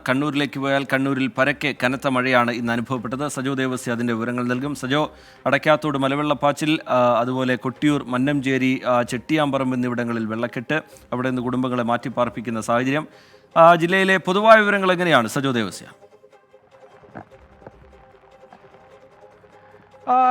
കണ്ണൂരിലേക്ക് പോയാൽ കണ്ണൂരിൽ പരക്കെ കനത്ത മഴയാണ് ഇന്ന് അനുഭവപ്പെട്ടത്. സജോ ദേവസ്യ അതിൻ്റെ വിവരങ്ങൾ നൽകും. സജോ, അടയ്ക്കാത്തോട് മലവെള്ളപ്പാച്ചിൽ, അതുപോലെ കൊട്ടിയൂർ, മന്നംചേരി, ചെട്ടിയാമ്പറമ്പ് എന്നിവിടങ്ങളിൽ വെള്ളക്കെട്ട്, അവിടെ നിന്ന് കുടുംബങ്ങളെ മാറ്റിപ്പാർപ്പിക്കുന്ന സാഹചര്യം. ജില്ലയിലെ പൊതുവായ വിവരങ്ങൾ എങ്ങനെയാണ് സജോ ദേവസ്യ?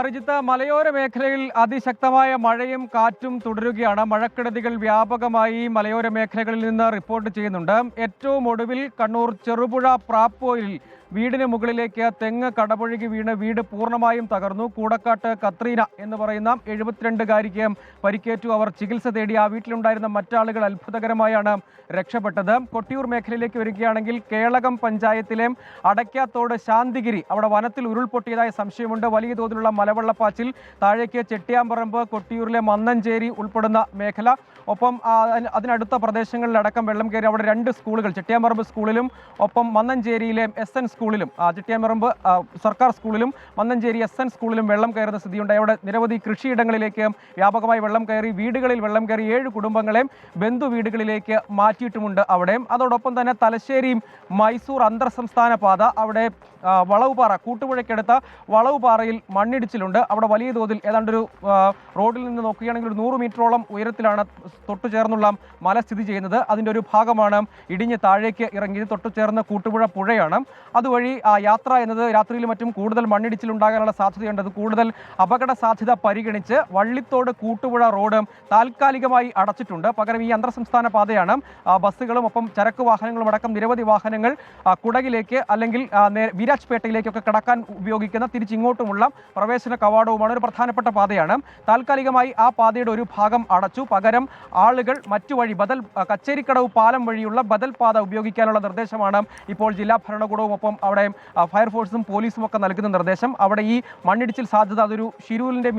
റിജിത്ത്, മലയോര മേഖലയിൽ അതിശക്തമായ മഴയും കാറ്റും തുടരുകയാണ്. മഴക്കെടുതികൾ വ്യാപകമായി മലയോര മേഖലകളിൽ നിന്ന് റിപ്പോർട്ട് ചെയ്യുന്നുണ്ട്. ഏറ്റവും ഒടുവിൽ കണ്ണൂർ ചെറുപുഴ പ്രാപ്പോയിൽ വീടിന് മുകളിലേക്ക് തെങ്ങ് കടപുഴകി വീണ് വീട് പൂർണ്ണമായും തകർന്നു. കൂടക്കാട്ട് കത്രീന എന്ന് പറയുന്ന 72കാരിക്ക് പരിക്കേറ്റു. അവർ ചികിത്സ തേടി. ആ വീട്ടിലുണ്ടായിരുന്ന മറ്റാളുകൾ അത്ഭുതകരമായാണ് രക്ഷപ്പെട്ടത്. കൊട്ടിയൂർ മേഖലയിലേക്ക് വരികയാണെങ്കിൽ കേളകം പഞ്ചായത്തിലെ അടയ്ക്കാത്തോട് ശാന്തിഗിരി, അവിടെ വനത്തിൽ ഉരുൾപൊട്ടിയതായ സംശയമുണ്ട്. വലിയ തോതിലുള്ള മലവെള്ളപ്പാച്ചിൽ. താഴേക്ക് ചെട്ടിയാമ്പറമ്പ്, കൊട്ടിയൂരിലെ മന്നഞ്ചേരി ഉൾപ്പെടുന്ന മേഖല, ഒപ്പം അതിനടുത്ത പ്രദേശങ്ങളിലടക്കം വെള്ളം കയറി. അവിടെ 2 സ്കൂളുകൾ, ചെട്ടിയാമ്പറമ്പ് സ്കൂളിലും ഒപ്പം മന്നഞ്ചേരിയിലെ SN സ്കൂളിലും, ചെട്ടിയാമ്പറമ്പ് സർക്കാർ സ്കൂളിലും മന്നഞ്ചേരി SN സ്കൂളിലും വെള്ളം കയറുന്ന സ്ഥിതിയുണ്ടായി. അവിടെ നിരവധി കൃഷിയിടങ്ങളിലേക്ക് വ്യാപകമായി വെള്ളം കയറി. വീടുകളിൽ വെള്ളം കയറി. 7 കുടുംബങ്ങളെ ബന്ധു വീടുകളിലേക്ക് മാറ്റിയിട്ടുമുണ്ട് അവിടെ. അതോടൊപ്പം തന്നെ തലശ്ശേരി മൈസൂർ അന്തർ സംസ്ഥാന പാത, അവിടെ വളവുപാറ, കൂട്ടുപുഴയ്ക്കടുത്ത വളവുപാറയിൽ മണ്ണിടിച്ചിലുണ്ട്. അവിടെ വലിയ തോതിൽ ഏതാണ്ടൊരു റോഡിൽ നിന്ന് നോക്കുകയാണെങ്കിൽ ഒരു 100 മീറ്ററോളം ഉയരത്തിലാണ് തൊട്ടു ചേർന്നുള്ള മല സ്ഥിതി ചെയ്യുന്നത്. അതിൻ്റെ ഒരു ഭാഗമാണ് ഇടിഞ്ഞ് താഴേക്ക് ഇറങ്ങിയത്. തൊട്ടു ചേർന്ന് കൂട്ടുപുഴ പുഴയാണ്. അതുവഴി യാത്ര എന്നത് രാത്രിയിലും മറ്റും കൂടുതൽ മണ്ണിടിച്ചിലുണ്ടാകാനുള്ള സാധ്യതയുണ്ട്. അത് കൂടുതൽ അപകട സാധ്യത പരിഗണിച്ച് വള്ളിത്തോട് കൂട്ടുപുഴ റോഡ് താൽക്കാലികമായി അടച്ചിട്ടുണ്ട്. പകരം ഈ അന്തർ സംസ്ഥാന പാതയാണ്. ബസ്സുകളും ഒപ്പം ചരക്ക് വാഹനങ്ങളും അടക്കം നിരവധി വാഹനങ്ങൾ കുടകിലേക്ക് അല്ലെങ്കിൽ വിരാജ്പേട്ടയിലേക്കൊക്കെ കടക്കാൻ ഉപയോഗിക്കുന്ന തിരിച്ചിങ്ങോട്ടുമുള്ള പ്രവേശന കവാടവുമാണ്. ഒരു പ്രധാനപ്പെട്ട പാതയാണ്. താൽക്കാലികമായി ആ പാതയുടെ ഒരു ഭാഗം അടച്ചു. പകരം ആളുകൾ മറ്റു വഴി കച്ചേരിക്കടവ് പാലം വഴിയുള്ള ബദൽ പാത ഉപയോഗിക്കാനുള്ള നിർദ്ദേശമാണ് ഇപ്പോൾ ജില്ലാ ഭരണകൂടവും ഒപ്പം അവിടെ ഫയർഫോഴ്സും പോലീസും ഒക്കെ നൽകുന്ന നിർദ്ദേശം. അവിടെ ഈ മണ്ണിടിച്ചിൽ സാധ്യത, അതൊരു ഷിരൂലിൻ്റെ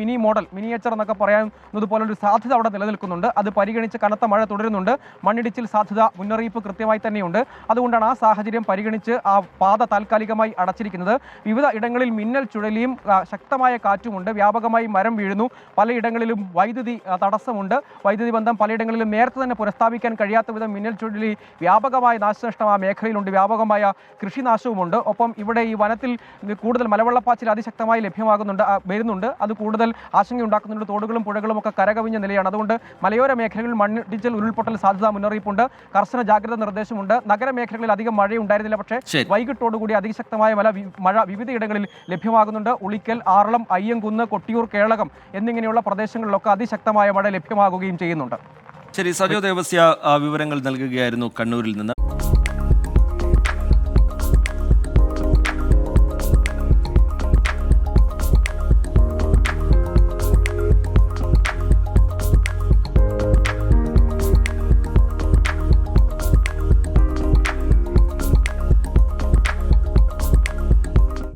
മിനിയേച്ചർ എന്നൊക്കെ പറയുന്നത് പോലെ ഒരു സാധ്യത അവിടെ നിലനിൽക്കുന്നുണ്ട്. അത് പരിഗണിച്ച് കനത്ത മഴ തുടരുന്നുണ്ട്. മണ്ണിടിച്ചിൽ സാധ്യത മുന്നറിയിപ്പ് കൃത്യമായി തന്നെയുണ്ട്. അതുകൊണ്ടാണ് ആ സാഹചര്യം പരിഗണിച്ച് ആ പാത താൽക്കാലികമായി അടച്ചിരിക്കുന്നത്. വിവിധ ഇടങ്ങളിൽ മിന്നൽ ചുഴലിയും ശക്തമായ കാറ്റുമുണ്ട്. വ്യാപകമായി മരം വീഴുന്നു. പലയിടങ്ങളിലും വൈദ്യുതി തടസ്സമുണ്ട്. വൈദ്യുതി ബന്ധം പലയിടങ്ങളിലും നേരത്തെ തന്നെ പുനഃസ്ഥാപിക്കാൻ കഴിയാത്ത വിധം മിന്നൽ ചുഴലി വ്യാപകമായ നാശനഷ്ടം ആ മേഖലയിലുണ്ട്. വ്യാപകമായ കൃഷിനാശവുമുണ്ട്. ഒപ്പം ഇവിടെ ഈ വനത്തിൽ കൂടുതൽ മലവെള്ളപ്പാച്ചിൽ അതിശക്തമായി വരുന്നുണ്ട്. അത് കൂടുതൽ ആശങ്കയുണ്ടാക്കുന്നുണ്ട്. തോടുകളും പുഴകളും ഒക്കെ കരകവിഞ്ഞ നിലയാണ്. അതുകൊണ്ട് മലയോര മേഖലകളിൽ മണ്ണിടിച്ചിൽ, ഉരുൾപൊട്ടൽ സാധ്യതാ മുന്നറിയിപ്പുണ്ട്. കർശന ജാഗ്രത നിർദ്ദേശമുണ്ട്. നഗരമേഖലകളിൽ അധികം മഴയുണ്ടായിരുന്നില്ല. പക്ഷേ വൈകിട്ടോടുകൂടി അതിശക്തമായ മഴ വിവിധയിടങ്ങളിൽ ലഭ്യമാകുന്നുണ്ട്. ഉളിക്കൽ, ആറളം, അയ്യങ്കുന്ന്, കൊട്ടിയൂർ, കേളകം എന്നിങ്ങനെയുള്ള പ്രദേശങ്ങളിലൊക്കെ അതിശക്തമായ മഴ ലഭ്യമാകുകയും ചെയ്യുന്നുണ്ട്. ശരി, സജോ ദേവസ്യ വിവരങ്ങൾ നൽകുകയായിരുന്നു കണ്ണൂരിൽ നിന്ന്.